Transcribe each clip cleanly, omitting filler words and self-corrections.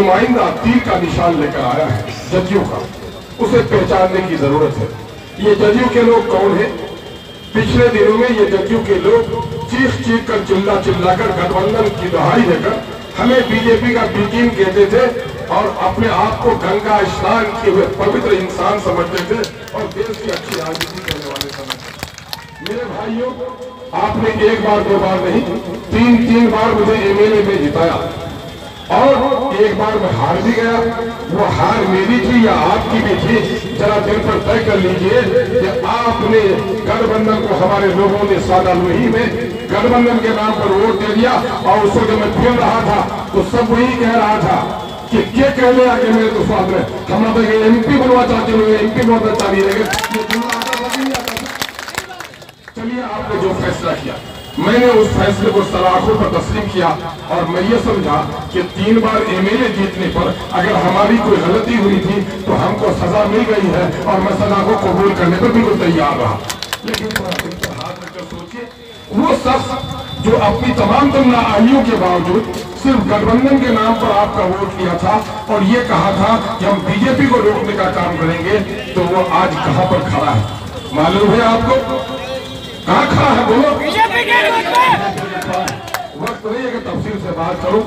नुमाइंदा तीर का निशान लेकर आया है जदयू का, उसे पहचानने की जरूरत है। ये जदयू के लोग कौन है? पिछले दिनों में ये जदयू के लोग चीख चीख कर चिल्लाकर गठबंधन की दुहाई देकर हमें बीजेपी का बीटीम कहते थे और अपने आप को गंगा स्नान किए हुए पवित्र इंसान समझते थे और देश की अच्छी राजनीति करने वाले समझते थे। मेरे भाइयों, आपने एक बार दो बार नहीं, तीन बार मुझे एमएलए में जिताया और एक बार मैं हार भी गया। वो हार मेरी थी या आपकी भी थी, जरा दिल पर तय कर लीजिए कि आपने गठबंधन को, हमारे लोगों ने सादालुही में गठबंधन के नाम पर वोट दे दिया और उसको जब मैं फिर रहा था तो सब वही कह रहा था कि क्या कहने आगे मेरे तो स्वाद में हम तो एमपी बनवा चाहते हुए एमपी बनना चाह रहे। चलिए, आपने जो फैसला किया, मैंने उस फैसले को सराखों पर तस्लीम किया और मैं ये समझा कि 3 बार एमएलए जीतने पर अगर हमारी कोई गलती हुई थी तो हमको सजा मिल गई है और मैं सजा को कबूल करने पर बिल्कुल तैयार रहा। लेकिन हाथ रखकर सोचिए, वो शख्स जो अपनी तमाम नाअहलियों के बावजूद सिर्फ गठबंधन के नाम पर आपका वोट किया था और ये कहा था कि हम बीजेपी को रोकने का काम करेंगे, तो वो आज कहां पर खड़ा है मालूम है आपको? कहाँ खड़ा है बोलो? बीजेपी के वक्त नहीं है कि तफसील से बात करूं।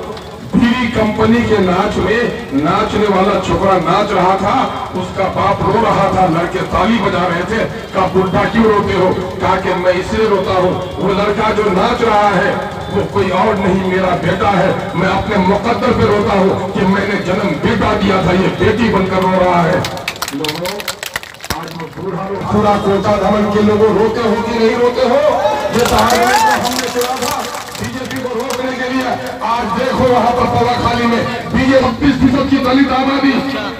बीड़ी कंपनी के नाच में नाचने वाला छोकरा नाच रहा था, उसका बाप रो रहा था, लड़के ताली बजा रहे थे। कहा बुढ़ा क्यों रोते हो? कहा कि मैं इसलिए रोता हूँ, वो लड़का जो नाच रहा है वो कोई और नहीं, मेरा बेटा है। मैं अपने मुकद्दर पे रोता हूँ कि मैंने जन्म बेटा दिया था, ये बेटी बनकर रो रहा है। लोगों, पूरा कोटा धमन के लोगों रोते हो कि नहीं रोते हो? ये हमने चुना था बीजेपी को रोकने के लिए। आज देखो वहां पर पवाखाली में बीजेपी 32% की दलित आबादी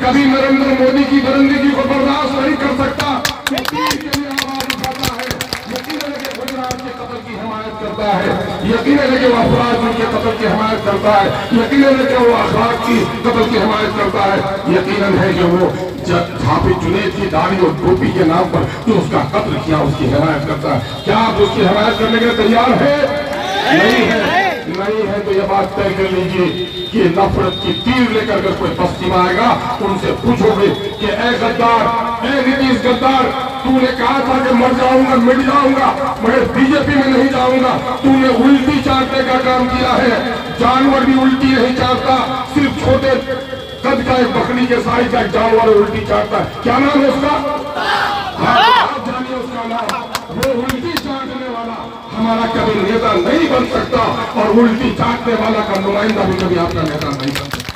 कभी नरेंद्र मोदी की दरिंदगी को बर्दाश्त नहीं कर सकता, के लिए आवाज उठाता है। यकीनन के गुजरात के कत्ल की हिमायत करता है, यकीनन के वो अपराध के कत्ल की हिमायत करता है, यकीनन के वो अखलाक की कत्ल की हिमायत करता है, यकीनन है कि वो झापी जुनैद की दाढ़ी और टोपी के नाम पर जो उसका कत्ल किया उसकी हिमायत करता है। क्या आप उसकी हिमायत करने के लिए तैयार है? नहीं है। नहीं है तो यह बात तय कर लीजिए कि नफरत की तीर लेकर अगर कोई बस्ती में आएगा, उनसे पूछोगे कि ए गद्दार, ए नीतीश गद्दार, तूने कहा था कि मर जाऊंगा, मिट जाऊंगा, मगर बीजेपी में नहीं जाऊंगा। तूने उल्टी चाटने का काम किया है। जानवर भी उल्टी नहीं चाटता, सिर्फ छोटे कद का एक बकरी के साइज का जानवर उल्टी चाटता है। क्या नाम है उसका? आप जानिए उसका नाम। वो उल्टी चाटने वाला हमारा कभी नेता नहीं बन सकता और उल्टी चाटने वाला का नुमाइंदा भी कभी आपका नेता नहीं बन सकता।